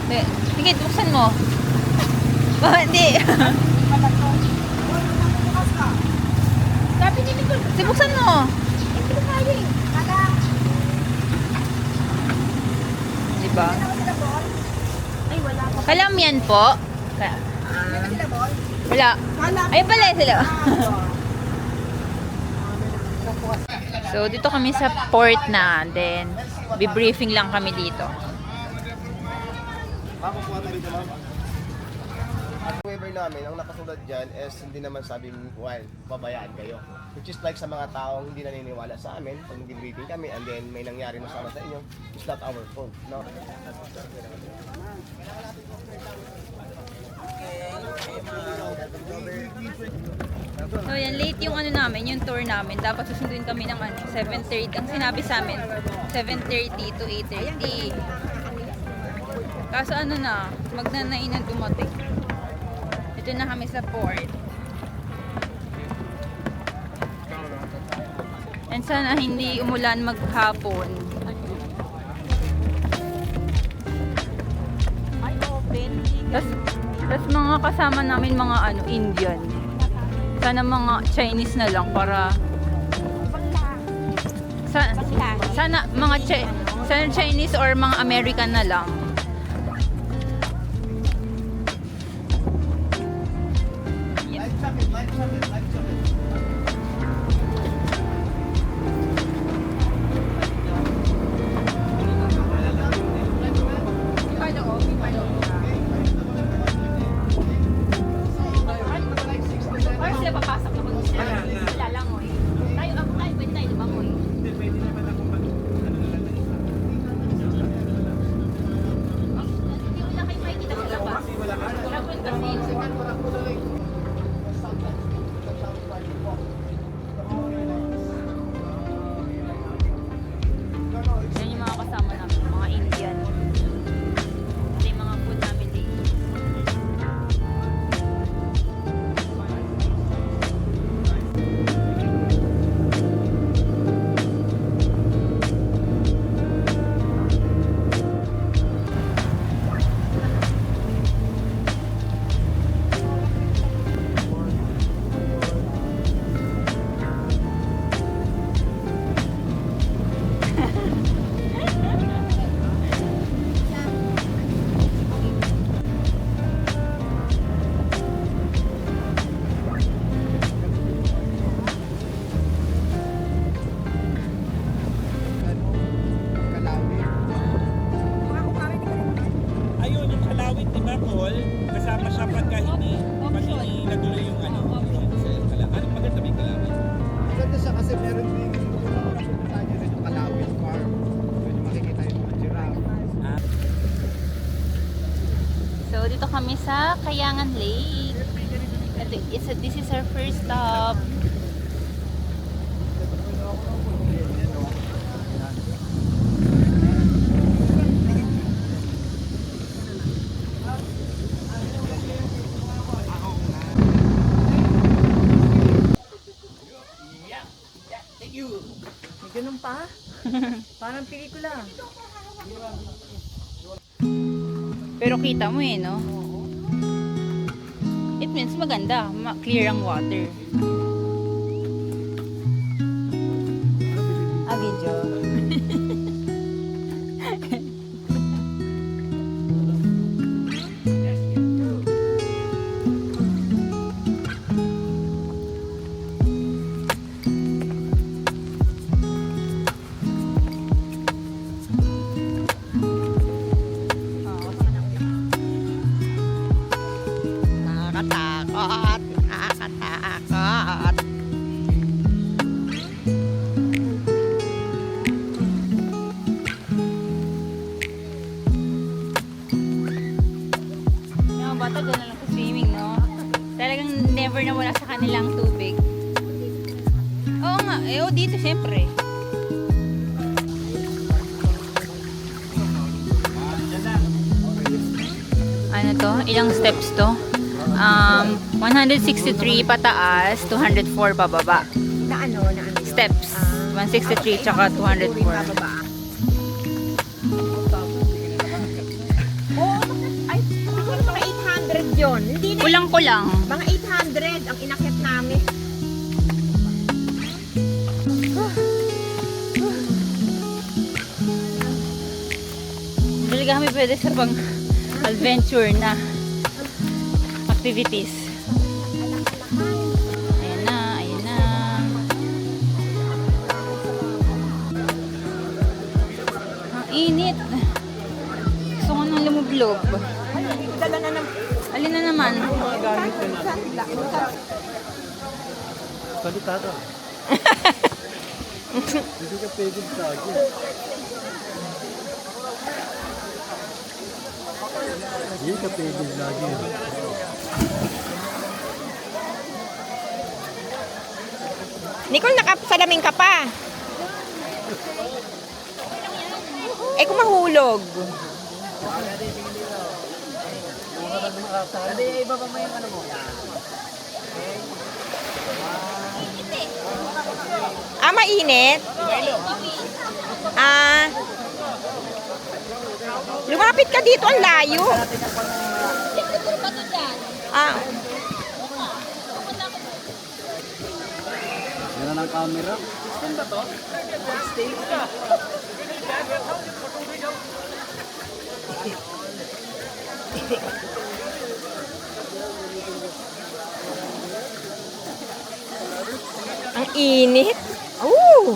Sige, buksan mo. Oh, hindi. Sabi ni Nicole, Buksan mo. hindi ko kaya eh. Diba? Sila ball? Ay, wala pa. Kalam yan po. Sila ball? Wala. Ay pala sila. So, dito kami sa port na. Then, be-briefing lang kami dito. Makukuha tayo dito, ma'am. At waiver namin, ang nakasulat dyan is hindi naman sabing, well, pabayaan kayo. Which is like sa mga taong hindi naniniwala sa amin, pag nag-briefing kami, and then may nangyari masama sa inyo, it's not our fault, no? So, yan, late yung ano namin, yung tour namin. Dapat susunduin kami ng 7:30. Ang sinabi sa amin, 7:30 to 8:30. Kaso ano na, magnanay na dumating. Ito na kami sa port. And sana hindi umulan maghapon. Ay, open. Tapos mga kasama namin mga Indian. Sana mga Chinese na lang para sana mga sana Chinese or mga American na lang. Or sila papasok na kung sila lang mo eh. Tayo, ako tayo, pwede tayo lumangoy. Hindi ko na kayo makikita sa labas. Wala po yung kasi. Yan yung mga kasama namin, mga Indian. Ito yung mga food namin dito. Ayun, yung kalawit, di ba, Paul? Kasama siya pagka hindi natuloy yung ano. Anong maganda may kalawit? Maganda siya kasi meron din yung nakapunta nyo rin yung Kalawit Farm. Doon yung makikita yung mga giraffe. So, dito kami sa Kayangan Lake. This is our first stop. May ganun pa? Parang pelikula. Pero kita mo no? It means maganda. Clear ang water. Video. Nakakatakot. Nakakatakot. Yung mga bata dyan na lang sa swimming, no? Talagang never na wala sa kanilang tubig. Oo nga. Dito syempre. Ano to? Ilang steps to? 163 pataas, 204 pababa. Na ano? Steps. 163 tsaka 204. Oo, yun. Hindi na. Kulang-kulang. Mga 800 ang inakyat namin. Talaga kami pwede sa pang adventure na activities. Ayan na, ayan na. Ang init. Gusto ko nang lumublob. Dala na ng Alin na naman? Salutado. Hindi ka pwede sa akin. Hindi ka pwede lagi. Nicole, nakasalamin ka pa. Eh, kung mahulog. Ah, mainit? Ah, lumapit ka dito, ang layo. Ah, Yan ang camera. ang init. Oh!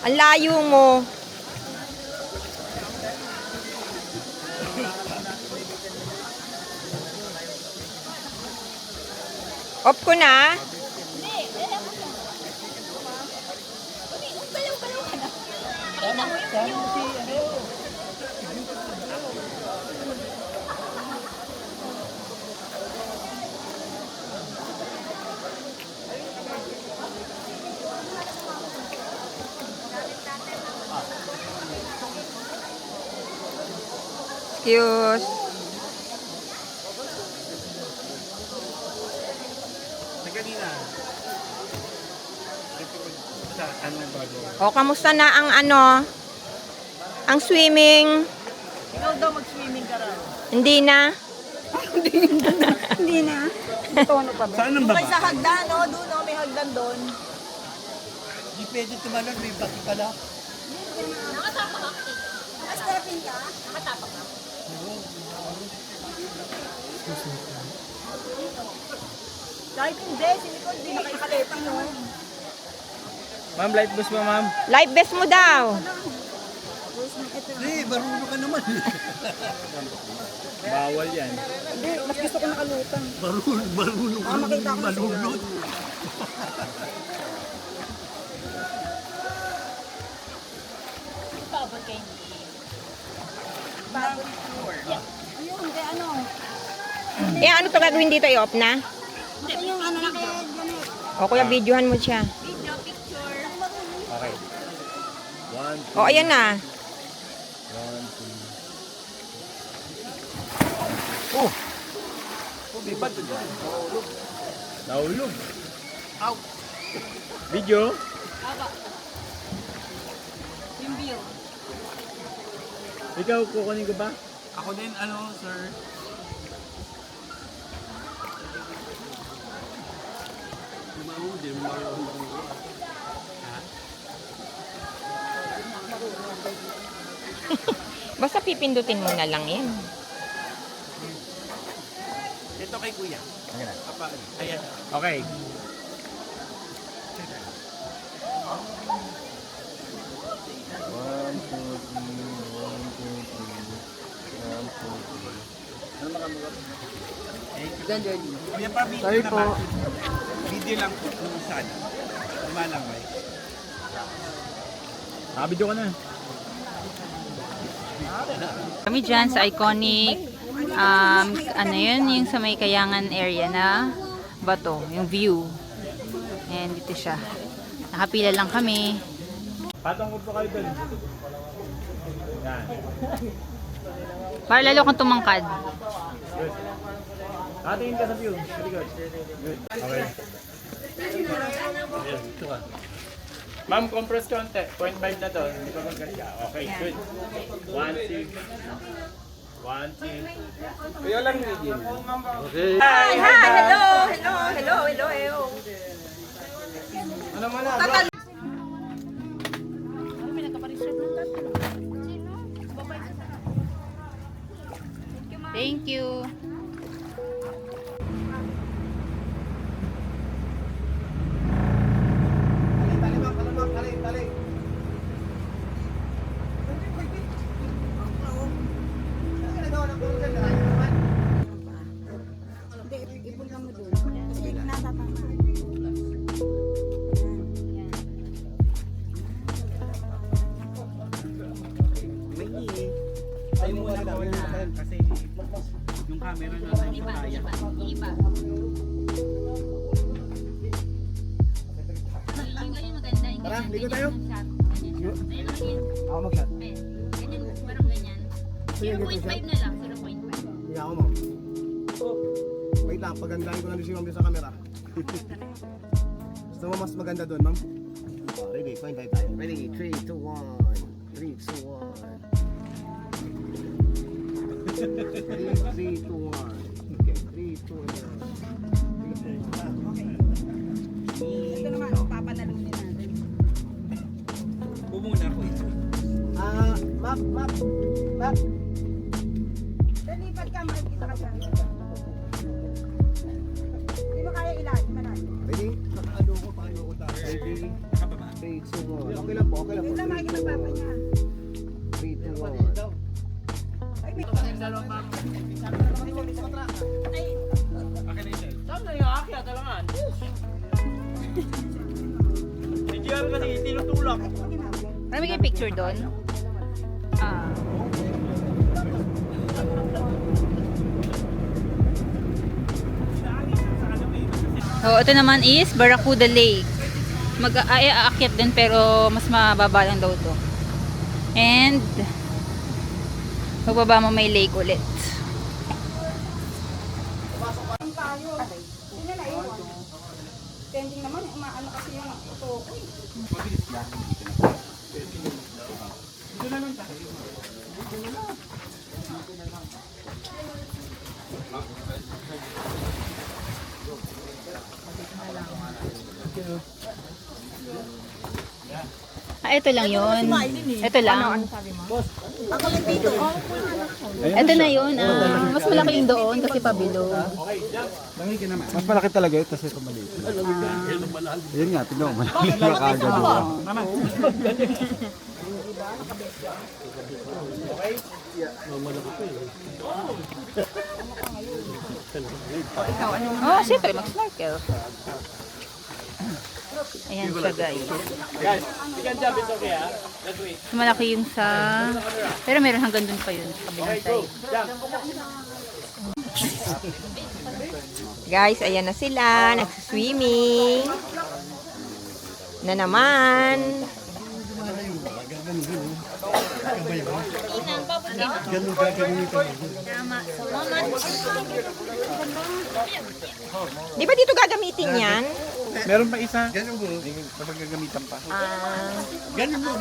Ang layo mo. Off ko na. Excuse. Kanina. Sa ano bago? O, kamusta na ang ano? Ang swimming? Ikaw daw mag-swimming ka raw. Hindi na. Hindi na. Tono pa ba? Saan ang Doon baba? kayo sa hagdan, no? Doon, no? May hagdan doon. Hindi pwede tumalon, may baki pala. Stepping ka? Kahit hindi, si Nicole, hindi na kayo kaleting, no? Ma'am, light bus ba, ma'am? Life vest mo daw. Hindi, marunong ka naman. Bawal yan. Hindi, mas gusto ko nakalutang. Marunong ka Makita ko na malunod. Ayun, hindi, ano? Eh, ano to gagawin dito? I-off na? Hindi, yung ano na kaya ganit. O, kuya, videohan mo siya. Okay. O, ayan na. Nahulog. Ow! Video? Yung view. Ikaw, kukunin ko ba? Ako din, ano, sir. Basta pipindutin mo na lang yan. Ito kay kuya. Apa, ayan. Okay. Kuya pa, video na ba? Video lang po kung saan. Lumalangay. Nakabidyo ka na. Kami dyan sa iconic, ano yun, yung sa may Kayangan area na bato, yung view. Ayan, dito siya. Nakapila lang kami. Patong ko po kayo doon. Yan. Para lalo kang tumangkad. Good. Atingin ka sa view. Very good. Good. Okay. Ayan, ito ka. Ma'am, compress konti. 0.5 na to. Hindi pa magkasya. Okay, good. 1, 2. 1, 2. Kaya lang medium. Okay. Hi! Hello! Ano mo na? May nagka-reserve ng tatlo. Sino? Babay sa sana. Thank you. Tali, ma'am. Tali. Hindi, ipon lang mo doon. Kasi natatama. Tayo muna ko na. Kasi yung camera na hindi pa kaya. Iba. Yung ganyan maganda. Yung Tara, ganyan, ligo ganyan tayo. ang shot. Ganyan shot. Ayun, ganyan. Ako mag-shot. Ayun. Ganyan, parang ganyan. 0.5 na lang, 0.5. Hindi ako, ma'am. Wait lang, pagandahin ko lang din si ma'am sa camera. Gusto mo mas maganda doon, ma'am? Ready, 0.5 tayo. Ready, 3, 2, 1. 3, 2, 1. 3, 2, 1. Okay, 3, 2, 1. Ito naman, papanalunin natin. Bumuna ako ito. Map. Lilipat ka, makikita ka dyan. Hindi mo kaya ilalim, malalim. Ready? Ano ko, paano ko tayo? Ready, 3, 2, 1. Okay lang po. Yung lang makikita papa niya. 3, 2, 1. Ay, may Marami kayong picture doon? Ah. So, ito naman is Barracuda Lake. Aakyat din pero mas mababa lang daw to. And pagbaba mo may lake ulit. tayo. Sino na yun? Pending naman, umaano kasi yung ito. Ito lang yun. Ito lang. Ito na yun. Mas malaki yung doon kasi pabilo. Mas malaki talaga ito kasi ito maliit. Yun nga, tignan mo. Malaki na kagad. Oh, siyempre, mag-snorkel. Ayan siya, guys. Malaki yung sa... Pero meron hanggang dun pa yun. Sa kabilang side. Guys, ayan na sila. Nagsiswimming. Na naman. Ganun gagawin ito. Di ba dito gagamitin yan? Meron pa isa? Ganun mo. Kapag gagamitan pa. Ganyan mo.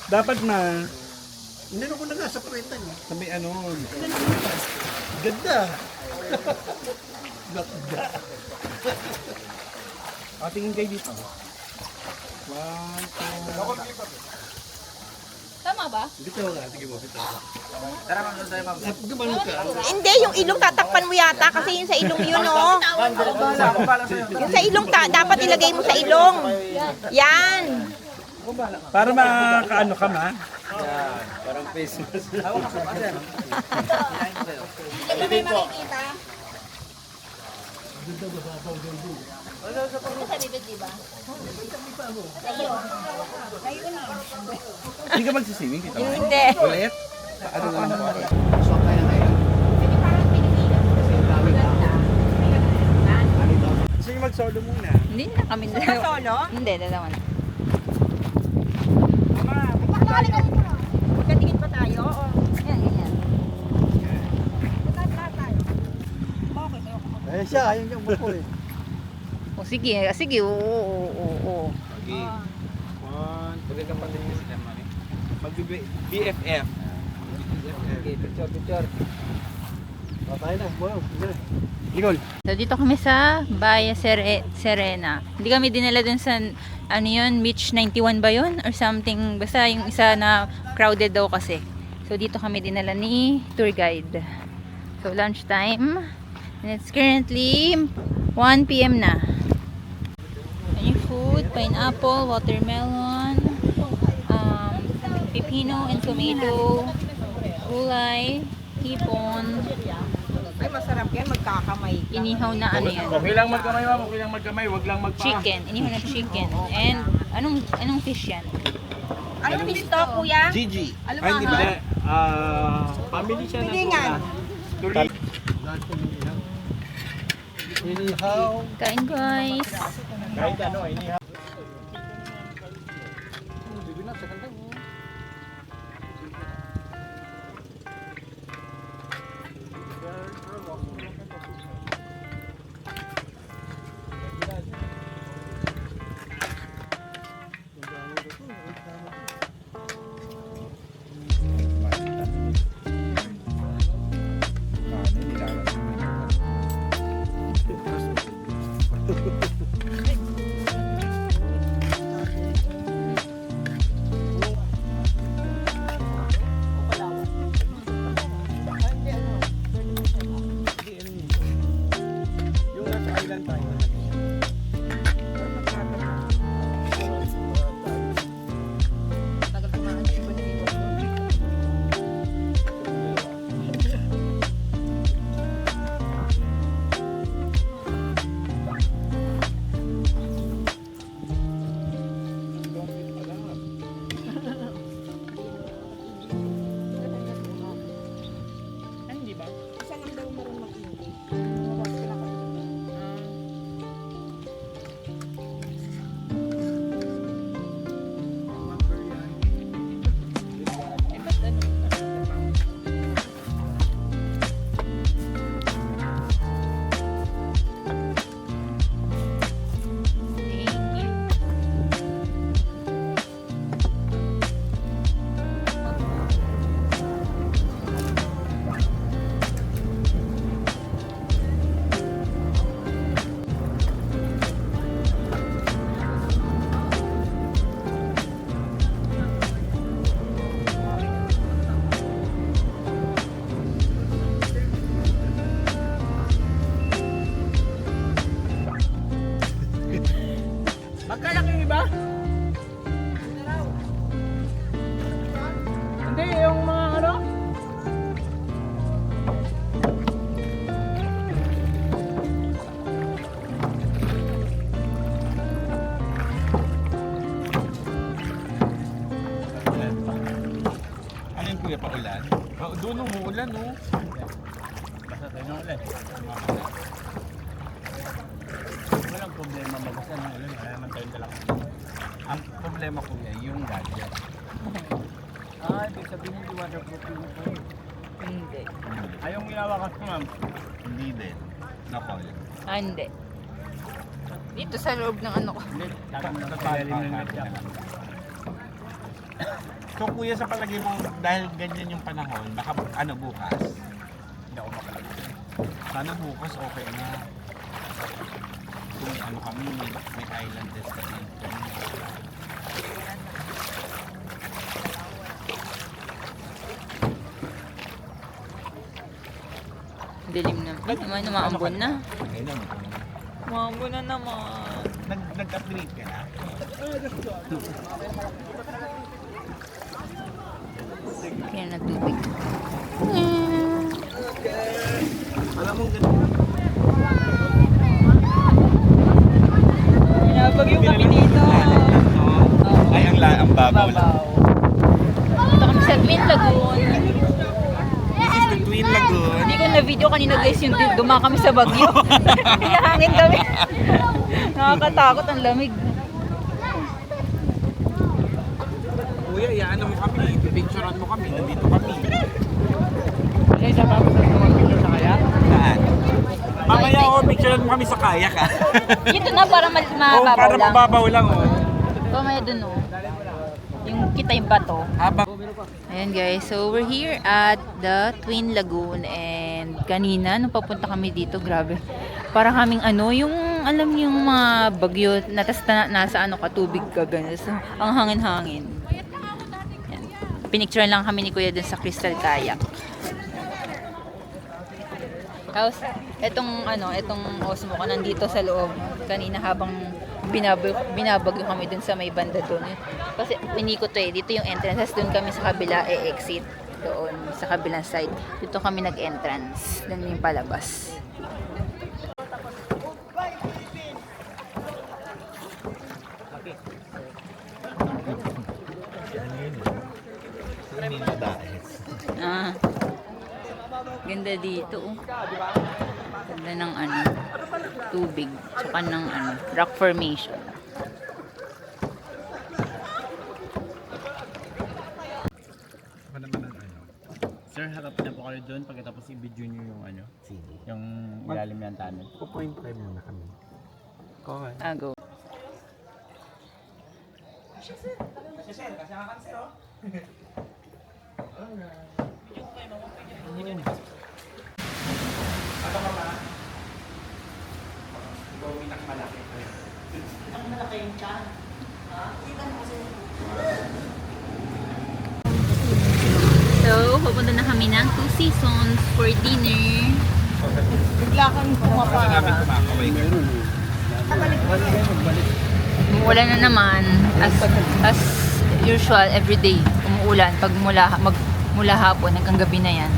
Dapat na Inano ko na nga sa kwenta niyo. sa may ano. Ganda. Ganda. Tingin kayo dito. Tama ba? Bito nga. Sige mo, bito. Tara, ma'am. Tayo, ma'am. Gumano ka. Hindi, yung ilong tatakpan mo yata kasi yung sa ilong yun, oh. Yung sa ilong, dapat ilagay mo sa ilong. Yan. Para makaano ka ma? Parang face mask. Hindi ka may makikita. Sa bibig, di ba? Ayun eh. Hindi ka magsiswimming kita. Hindi. Ulit? Ano na lang po? Swap tayo na kayo. Pwede parang Pilipinas. Maganda. Gusto nyo mag-solo muna? Hindi na kami dalawa. Solo? Hindi, dalawa na. Magkatingin pa tayo? Yan, ganyan. Lahat tayo. siya, ayaw niya umupo eh. O sige, sige, oo. Okay. Magkakapatid na sila, mami. BFF. Okay, picture. Tayo na, wow. Ligol. So dito kami sa Baya Serena. Hindi kami dinala dun sa ano yun, Beach 91 ba yun? Or something, basta yung isa na crowded daw kasi. So dito kami dinala ni tour guide. So lunchtime. And it's currently 1 PM na. And yung food, pineapple, watermelon, pipino and tomato, gulay, hipon, Ay, masarap yan, magkakamay. inihaw na ano yan. Okay lang magkamay, ma'am. Okay lang magkamay. Huwag lang magpa. Chicken, inihaw na chicken. And anong fish yan? Anong fish to, kuya? Gigi. Alam Ay, mo, hindi ha? ba? Family siya na Pilingan. Inihaw. Kain guys. Kahit ano, inihaw. Magkalaki yung iba? Hindi, yung mga ano? Ano yung kuya, paulan? Doon umuulan, no? Basta tayo na ulit. Walang problema magbasa ng ulan. Wala naman tayong dalang. Ang problema kuya, yung gadget. Ah, ibig sabihin hindi waterproof yung phone. Hindi. Ayong ginawakas ko, ma'am. Hindi din. Nakol. Hindi. Dito sa loob ng ano ko. Hindi, dapat nakapagaling ng medyap. So kuya, sa palagay mo, dahil ganyan yung panahon, baka ano bukas? Hindi ako makalagay. Sana bukas okay na. Kung ano kami, may island destination. Dilim na. Ay, naman, umaambon na. Okay na. Umaambon na naman. Nag-upgrade ka na? Yan na tubig. Alam mo ganun. Pinabag yung kami dito. Ay, ang babaw lang. Dito kami sa Twin Lagoon. This is the Twin Lagoon. Hindi ko na video kanina guys yung duma kami sa bagyo. Hihangin kami. Nakakatakot ang lamig. Kuya, iyaano mo kami, pipicturean mo kami, nandito kami. Ay, sa tapos na naman video sa kaya? Saan? Mamaya ako, Picturean mo kami sa kayak ah. Dito na para Oo, mababaw para lang. mababaw lang oh. Oh, may dun oh. Yung kita yung bato. Habang Ayan guys, so we're here at the Twin Lagoon and kanina nung papunta kami dito, grabe. Para kaming ano, yung alam niyo yung mga bagyo na tas nasa ano ka tubig ka ganun. So, ang hangin-hangin. Ayan. Pinicturean lang kami ni Kuya dun sa Crystal Kayak. Tapos etong Osmo ko nandito sa loob kanina habang binabagyo kami dun sa may banda dun. Kasi inikot to eh. Dito yung entrance. Dun kami sa kabila exit. Doon sa kabilang side. Dito kami nag-entrance. Dun yung palabas. Ah. Ganda dito. Oh. Ganda ng ano, tubig. Tsaka ng ano, rock formation. Sir, harap na po kayo doon pagkatapos i-video nyo yung ano? Yung ilalim ng tunnel. 2.5 muna kami. Ah, go. So, pupunta na kami ng Two Seasons for dinner. Umuulan na naman as usual everyday. Umuulan pag mula hapon hanggang gabi na yan.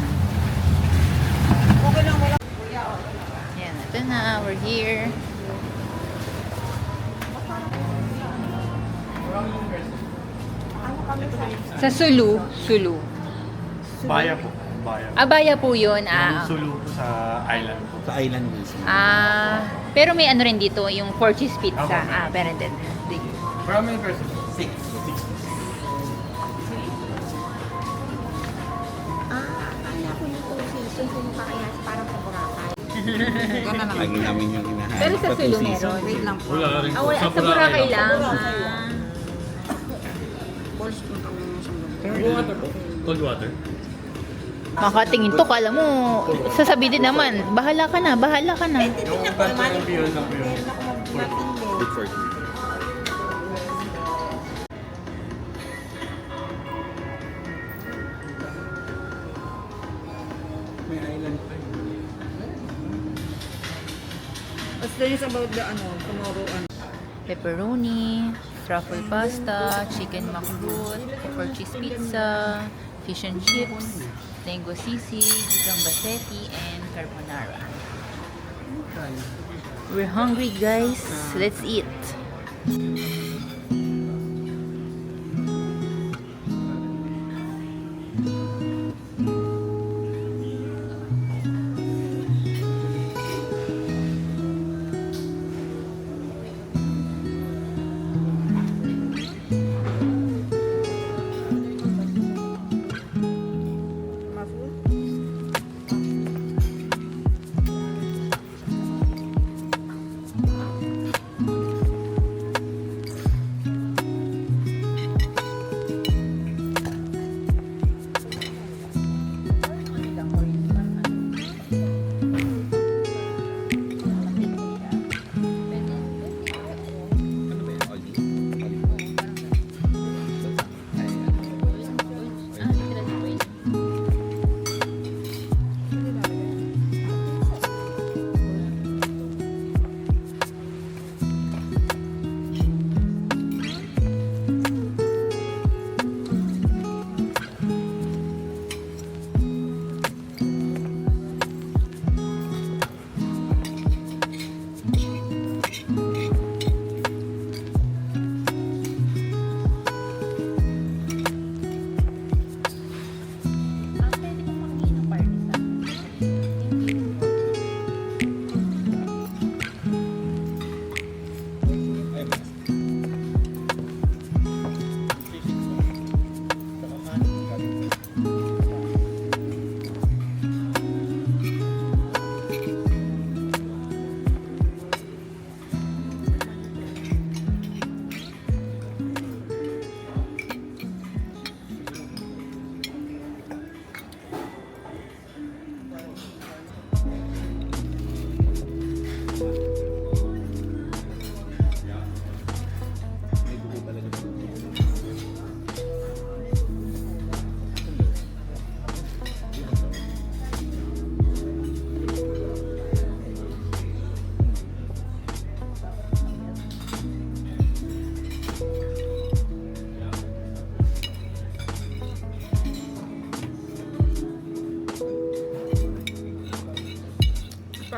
Yan, ito na, we're here. Sa Sulu. Baya po. Baya. Abaya po yun. Ah, Sulu po sa island. Sa island mismo. pero may ano rin dito, yung 4 cheese pizza. Okay. Pero din. For how many persons? 6. Akala ko yung Two Seasons yung pakayas parang sa Boracay. Lagi namin yung hinahanap. Pero sa Sulu meron. Wait lang po. Wala rin Ah, wala. Sa Boracay lang. Balls po kami sa Water po. Cold water. Makatingin to, kala mo, sasabihin din naman, bahala ka na, bahala ka na. Yung tanto ng view lang po yung Good for you. May island pa yun. What's the news about the tomorrow Pepperoni, truffle pasta, chicken macroot, 4 cheese pizza, fish and chips, lengua sisig, gambasetti, and carbonara. We're hungry guys, let's eat.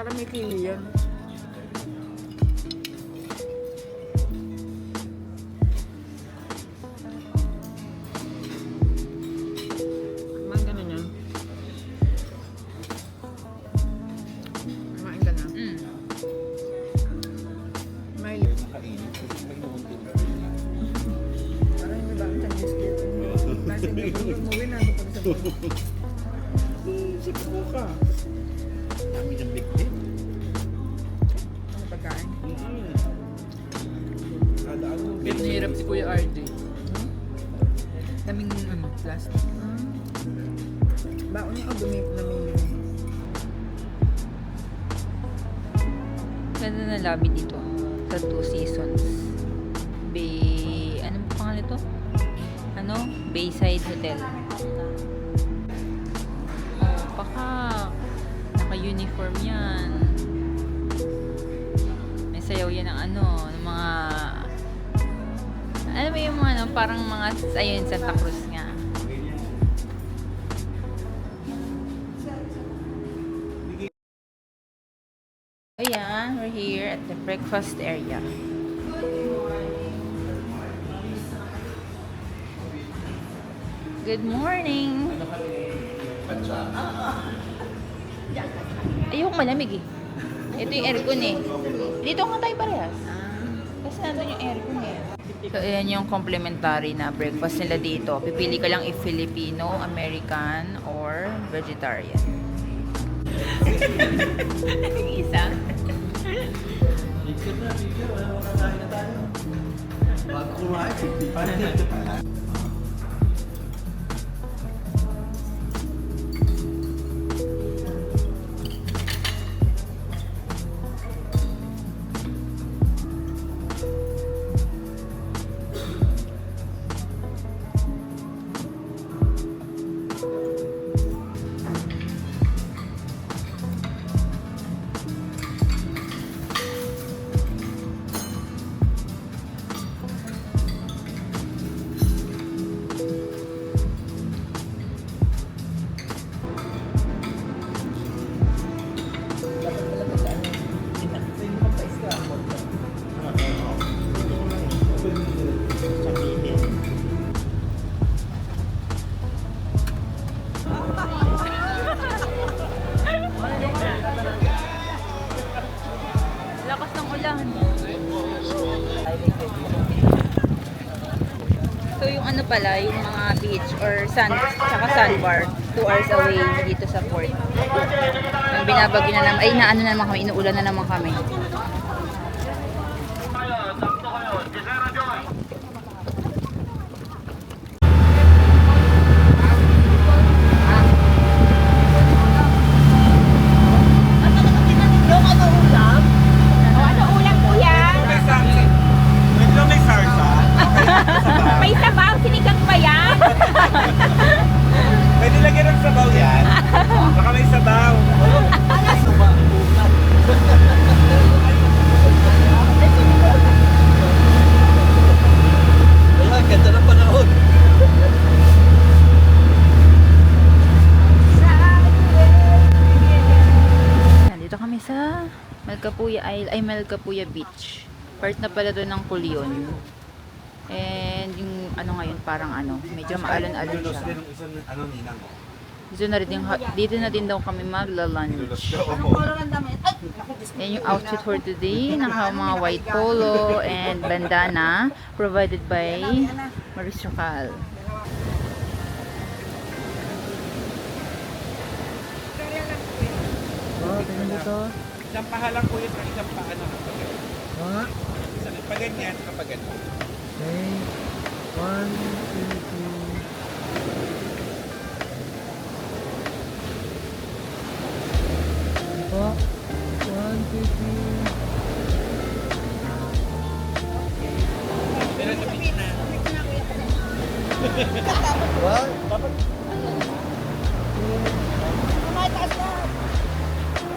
Para may kili yan. Kumain ka na niyan. Kumain ka na. May parang yung iba ang Chinese kid. Kasi umuwi na ako pag sa Sipo ka. Dami ng bigti. mga pagkain. Kada ano. Pinahirap si Kuya RJ. Daming plastic. Baon niya o dumip na may Ganda na lobby dito. Sa Two Seasons. Ano ba pangalan ito? Bayside Hotel. Oh, baka naka-uniform yan. May sayaw yan ng ng mga mo yung mga parang mga ayun, Santa Cruz nga. Ayan, we're here at the breakfast area. Good morning! Ayoko malamig eh. Ito yung aircon eh. Dito nga tayo parehas. Kasi nandun yung aircon eh. So, ayan yung complimentary na breakfast nila dito. Pipili ka lang if Filipino, American, or vegetarian. Yung isa. Lakas ng ulan. So yung pala, yung mga beach or tsaka sandbar, 2 hours away dito sa port. Ang binabagyo na naman, naano na naman kami, inuulan na naman kami. Ano ulam po yan? May sarsa. May sarsa. May sabaw, sinigang ba yan? Pwede lagyan ng sabaw yan. Baka may sabaw. Ganda ng panahon. Nandito kami sa Malcapuya Beach. Part na pala doon ng Culion. And yung ngayon parang medyo maalon-alon siya. Dito na din daw kami magla-lunch. Yan yung outfit for today. Naka mga white polo and bandana provided by Maris Chocal. Isang pahalang po yun, isang paano kapag ganyan. Isang pag ganyan, kapag ganyan. Okay. 1, 2, 3. Po. 1, 2, 3. Pero sa beach na.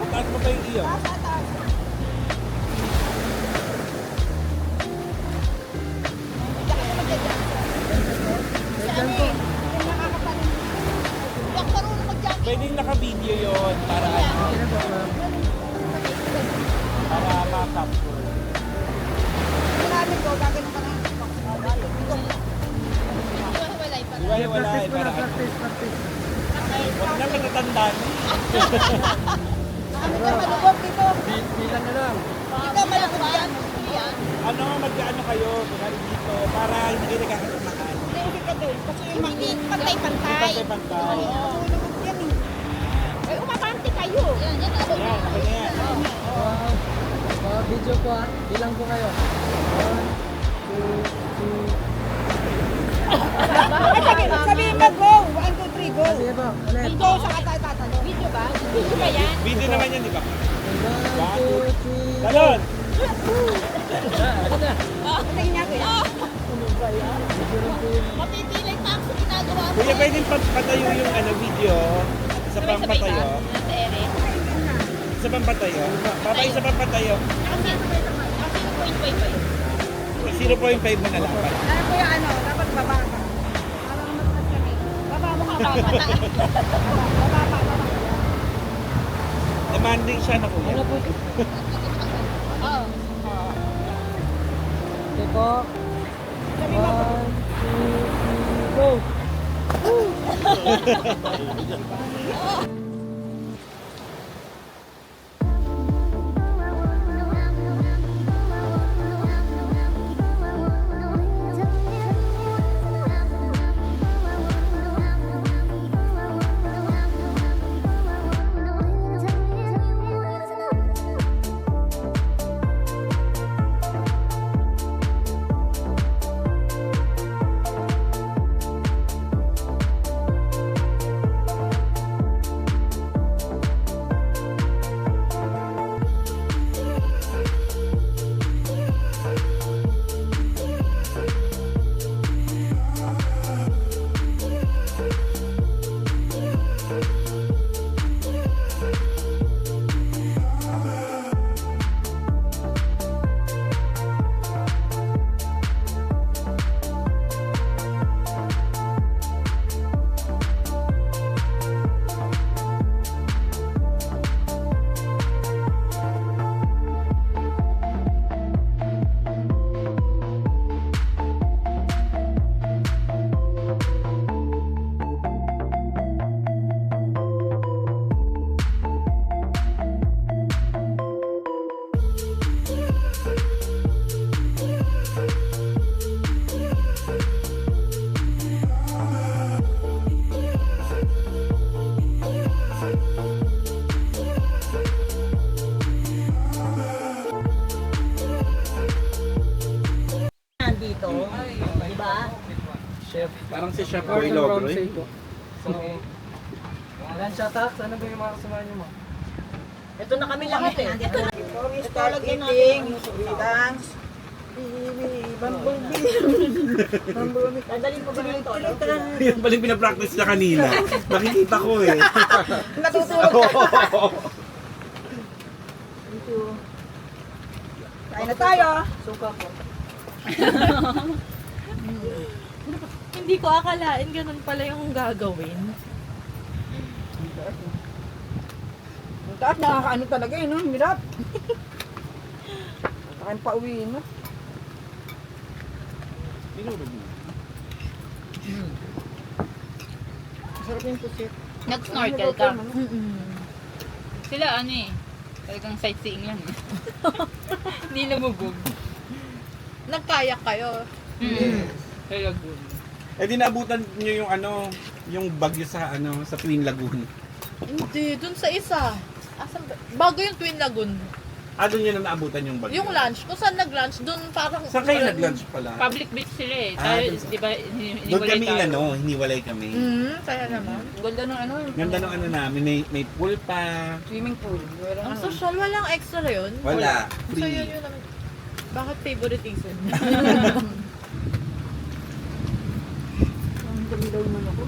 Taas mo pa yung iyo. Pwedeng naka-video yun para Wala eh, para huwag na matatanda na eh. Bilang na lang. Ano, magkaano kayo, kunwari dito, para hindi kayo nagkakatamaan. Hindi pantay-pantay. Pantay-pantay. Ay, umabante kayo. Yan, okay na yan. Video po ah. Bilang po kayo. 1, 2, 3. Sabihin mo, go! 1, 2, 3, go! Sige po. Ulit. Go sa tatanong. Video ba? Video ba yan? Video naman yan, di ba? 1, 2, 3. Galon! Tingin niya ko yan. Mapipilay pa ako sa ginagawa mo. Kuya, pwede patayo yung video. Isa pang patayo. Nasa ere. Isa pang patayo. Papa, isa pang patayo. Kasi 0.5 pa yun. 0.5 mo na lang. Ano ko yung ano, dapat baba ka. Para matras kami. Baba mo ka. Baba pa. Demanding siya na kuya. Oo. Sige po. 1, 2, 3, go. Chef. Parang si Chef Boy Logro eh. So, lunch attack. Ano ba yung mga kasama niyo mo? Ito na kami lahat eh. Ito na. Start eating. Dance. Dadalhin mo ba ng tolo? Yan pala yung pinapractice niya kanina. Nakikita ko eh. Natutulog ka. Kain na tayo. Suka po. Hindi ko akalain ganun pala yung gagawin. Ang taas, nakakaano talaga yun, no? Hirap. Kain pa uwiin, no? Sarap yung pusit. Nag-snorkel ka. Sila ano eh. Talagang sightseeing lang eh. Hindi lumubog. Nagkayak kayo. Kaya good. Eh di naabutan niyo yung ano, yung bagyo sa ano, sa Twin Lagoon. Hindi, dun sa isa. Asan ba? Bago yung Twin Lagoon. Doon niyo na naabutan yung bagyo. Yung lunch, kung saan nag-lunch, dun parang... Saan kayo nag-lunch pala? Public beach sila eh. Ah, Tayo, dun- di ba, Doon kami hiniwalay kami. Kaya naman. Ganda ng ano. Ganda ng ano namin, may pool pa. Swimming pool. Ang social, walang extra yun. Wala, So free. yun yun naman. Bakit favoritism? Ang dami daw naman ako.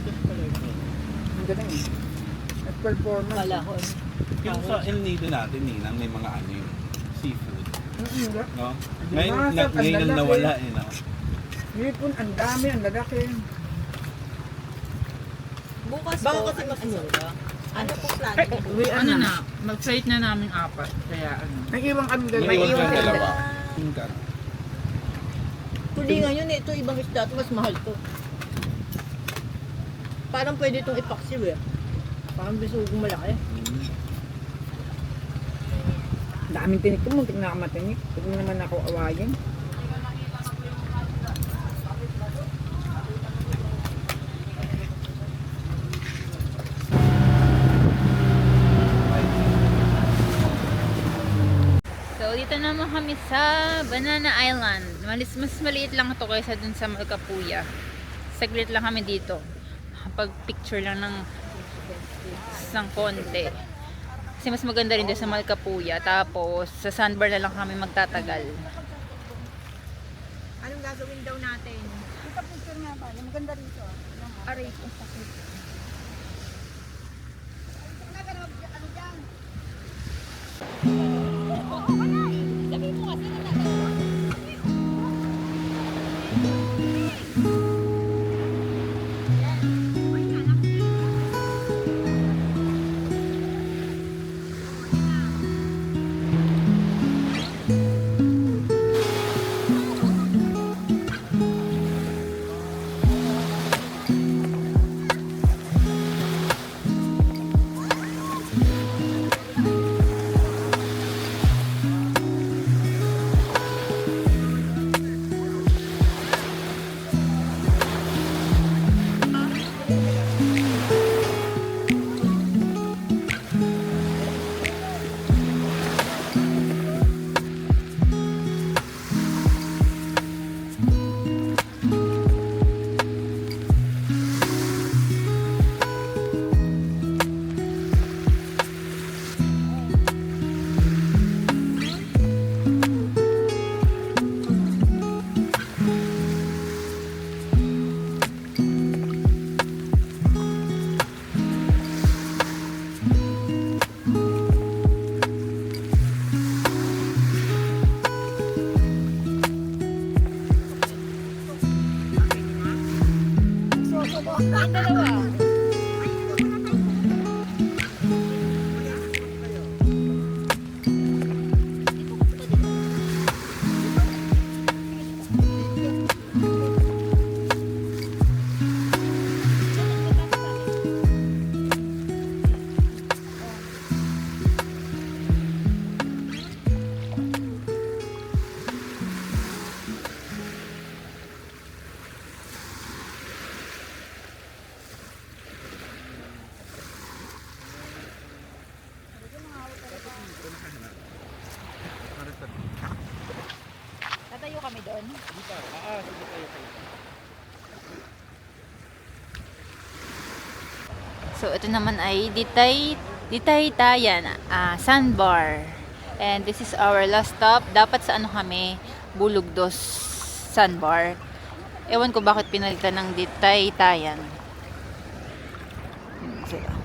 Ang galing. At performance. Malahon. Yung sa El Nido natin, Ninang, may mga ano yung seafood. No? Ngayon, Masarap, ang ngayon ang lalaki. nawala eh, no? Hipon, ang dami, ang lalaki. Bukas Baka po, kasi mas Ano po plano? Ano na, mag-flight na namin 4. Kaya ano. Nag-iwan kami doon. May iwan kang dalawa. Tulingan yun ito, ibang isda ito, mas mahal to. Parang pwede itong ipaksiw eh. Parang bisugong malaki. Daming tinik ko, muntik na ako matinik. Huwag mo naman ako awayin. So, dito naman kami sa Banana Island. Mas maliit lang ito kaysa dun sa Malcapuya. Saglit lang kami dito. Pag-picture lang ng isang konti. Kasi mas maganda rin doon sa Malcapuya. Tapos, sa sandbar na lang kami magtatagal. Anong gagawin daw natin? Picture nga ba? Maganda rito. Aray, ang sakit. Tatayo kami doon. So, ito naman ay Ditay-Tayan Sandbar. And this is our last stop. Dapat sa ano kami, Bulugdos Sandbar. Ewan ko bakit pinalitan ng Ditay-Tayan. Sila.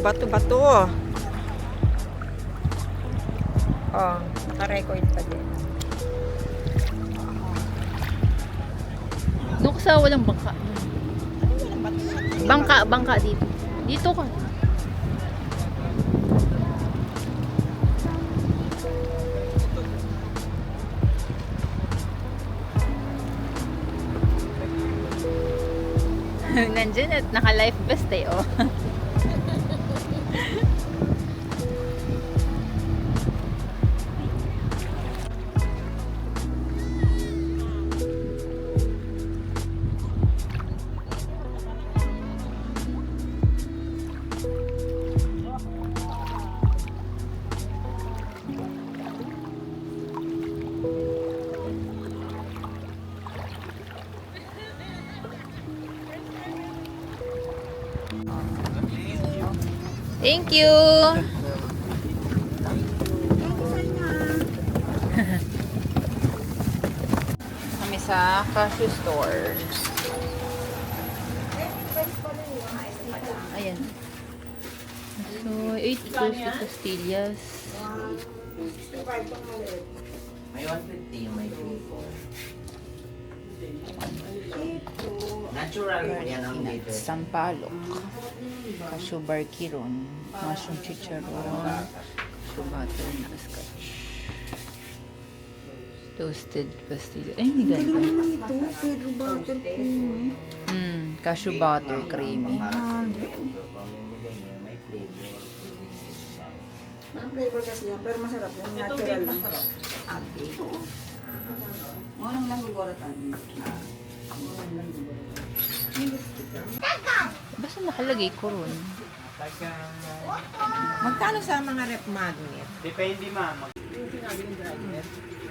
Puro bato-bato. Oh, naka-record pa din. Doon ka sa walang bangka. Bangka dito. Dito ka. Nandiyan at naka-life vest eh, oh. Thank you. Kami sa cashew store. Ayan. So, 8 pesos sa pastillas. May 150 yung may flavor. Natural yan ang dito. Sampalok. Cashew barkiron. Mushroom chicharon. Cashew butter na scotch. Toasted pastillas. Ay, hindi ganito. Cashew butter creamy. Ang flavor kasi yan, pero masarap yung natural lang. Morang lang gugoratan. Basta nakalagay ko ron. Magkano sa mga rep magnet? Depende, ma'am.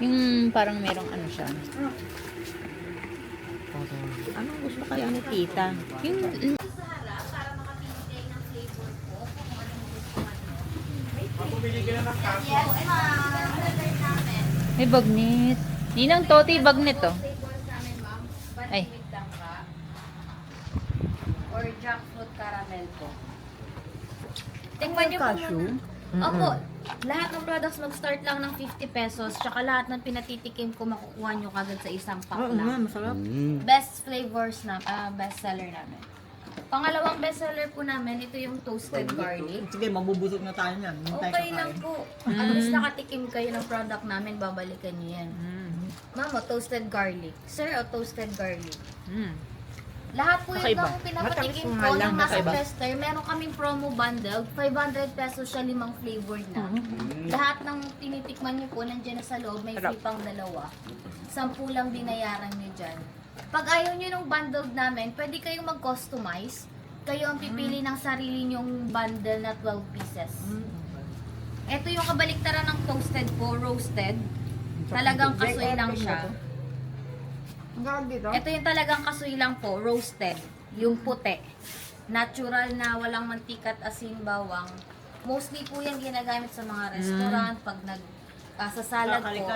Yung parang merong ano siya. Anong gusto kaya ni tita? Yung may bagnet. Ninang Toti, bagnet to. Ay. Or jackfruit caramel po. Tingnan niyo po muna. Opo, lahat ng products mag-start lang ng 50 pesos, tsaka lahat ng pinatitikim ko makukuha nyo kagad sa isang pack lang. Masarap. Best flavors na, best seller namin. Pangalawang best seller po namin, ito yung toasted garlic. Sige, mabubusog na tayo niyan. Okay lang po. At least nakatikim kayo ng product namin, babalikan nyo yan. Mama, toasted garlic. Sir, toasted garlic. Lahat po yun ng pinapatikim ko ng Nasa Tester, meron kaming promo bundle. 500 pesos siya, 5 flavored na. Lahat ng tinitikman nyo po, nandiyan na sa loob, may free pang dalawa. 10 lang binayaran nyo dyan. Pag ayaw nyo ng bundle namin, pwede kayong mag-customize. Kayo ang pipili ng sarili nyong bundle na 12 pieces. Ito yung kabaliktaran ng toasted po, roasted. Talagang kasoy lang siya. Ito yung talagang kasoy lang po, roasted. Yung puti. Natural na walang mantika at asin, bawang. Mostly po yan ginagamit sa mga restaurant, pag sa salad po.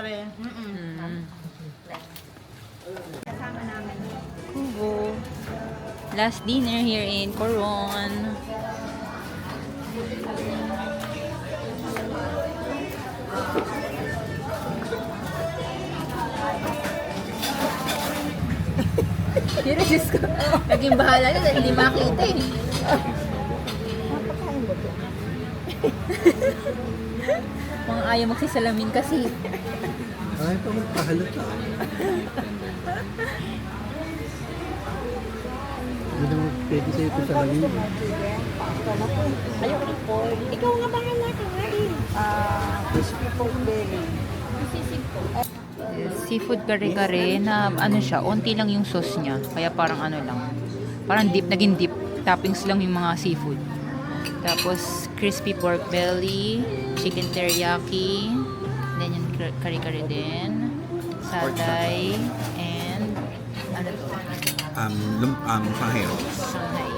Kasama namin. Kubo. Last dinner here in Coron. Pero Diyos ko, naging bahala na dahil hindi makita eh. Mga ayaw magsisalamin kasi. Ay, pa magpahalot lang. Hindi naman pwede sa'yo ito sa langin. Ayoko ng pork. Ikaw nga bahala ka nga eh. Crispy pork belly. Seafood kare-kare na ano siya, onti lang yung sauce niya. Kaya parang ano lang. Parang dip, naging dip. Toppings lang yung mga seafood. Tapos crispy pork belly, chicken teriyaki, then yung kare-kare din, satay, and ano to? Shanghai. Shanghai.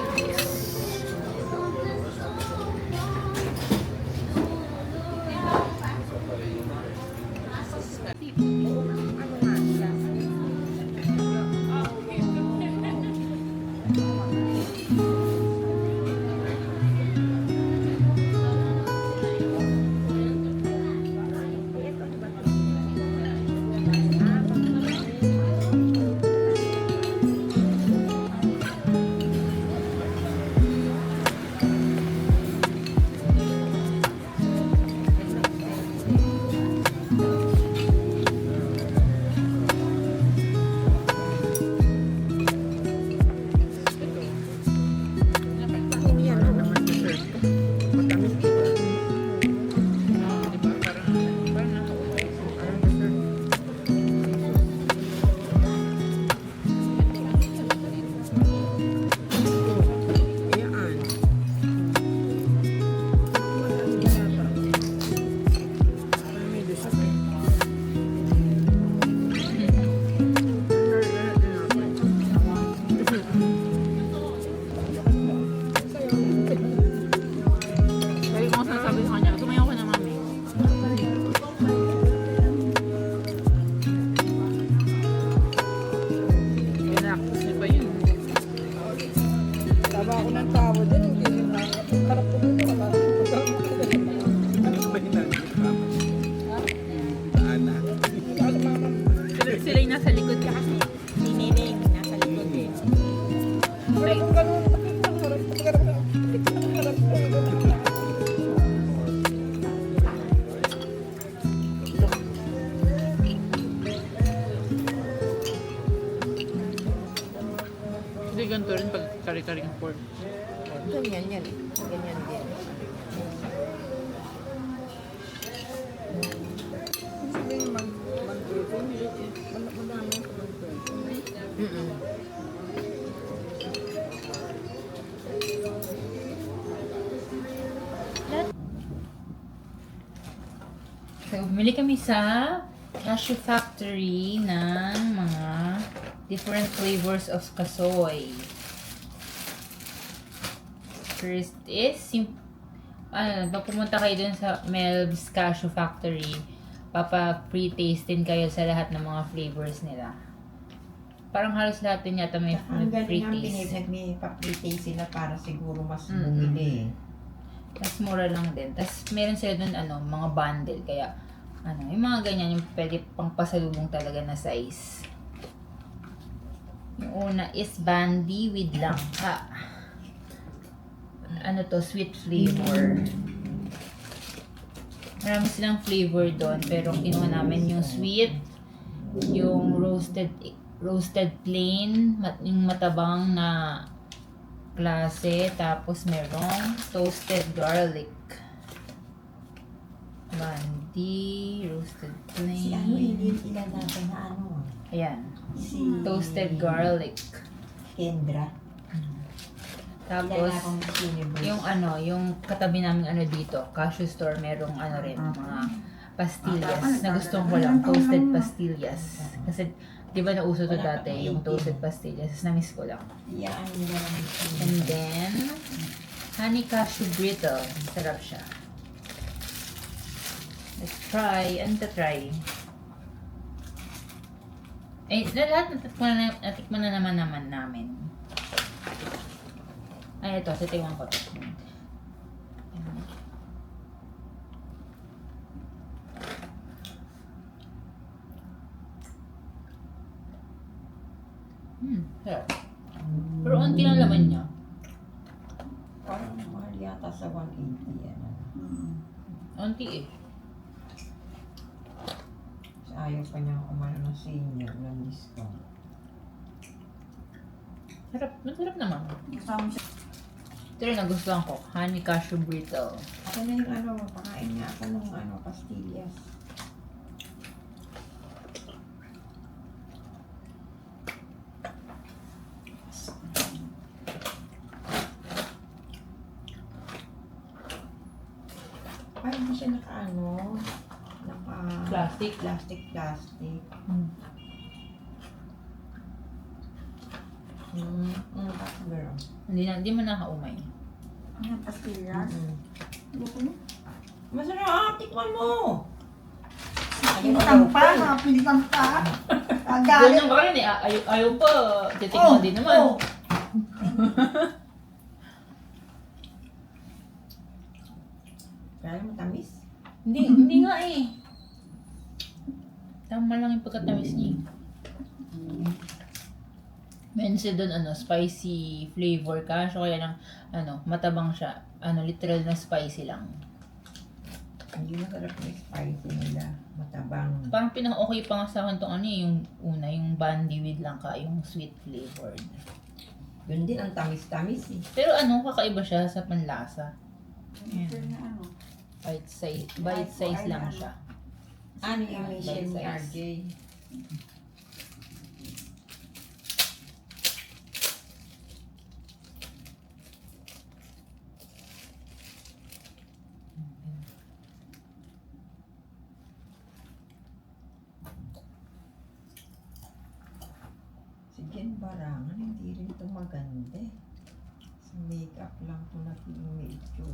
So, bumili kami sa Cashew Factory ng mga different flavors of kasoy. First is, pag pumunta kayo dun sa Melb's Cashew Factory, papa-pre-tasting kayo sa lahat ng mga flavors nila. Parang halos lahat din yata may Ang galing ang pre-taste. pinag-pre-taste sila para siguro mas bumili. Tapos mura lang din. Tapos meron sila dun mga bundle. Kaya yung mga ganyan yung pwede pang pasalubong talaga na size. Yung una is Bandy with langka. Sweet flavor. Marami silang flavor doon. Pero kinuha namin yung sweet, yung roasted plain, yung matabang na klase, tapos merong toasted garlic. Bandy, roasted plain. Ilan natin na Ayan. Si Toasted garlic. Kendra. Tapos, yung yung katabi namin dito, Cashew Store, merong rin, mga pastillas. Nagustuhan ko lang, toasted pastillas. Kasi, di ba nauso to dati, yung toasted pastillas. Na-miss ko lang. And then, honey cashew brittle. Sarap siya. Let's try. Ano to try? Lahat natikman na naman namin. Ay, ito. Titingnan ko to. Sarap. Pero unti lang laman niya. Parang mahal yata sa 180 yan. Unti eh. Ayaw pa niya umano ng senior ng discount. Sarap. Masarap naman. Ito rin nagustuhan ko. Honey cashew brittle. Ako na yung pakain niya ako ng pastillas. Ay, hindi siya naka Plastic. plastic. Girl. Hindi mo nakaumay. Ang pastillas. Masarap, tikman mo! Pilitan pa. Ganyan ba rin eh. Ayaw pa. Titikman din naman. Kaya matamis? Hindi nga eh. Tama lang yung pagkatamis niya. Meron siya doon spicy flavor ka. So kaya lang matabang siya. Literal na spicy lang. Hindi masarap yung spicy nila. Matabang. Parang pinaka-okay pa nga sa akin itong yung una, yung Bandy with langka, yung sweet flavored. Yun din ang tamis-tamis eh. Pero kakaiba siya sa panlasa. Bite size lang siya. Ano yung mission ni Bite size. RJ? Si Jen Barangan, hindi rin ito maganda eh. Sa makeup lang ito na medyo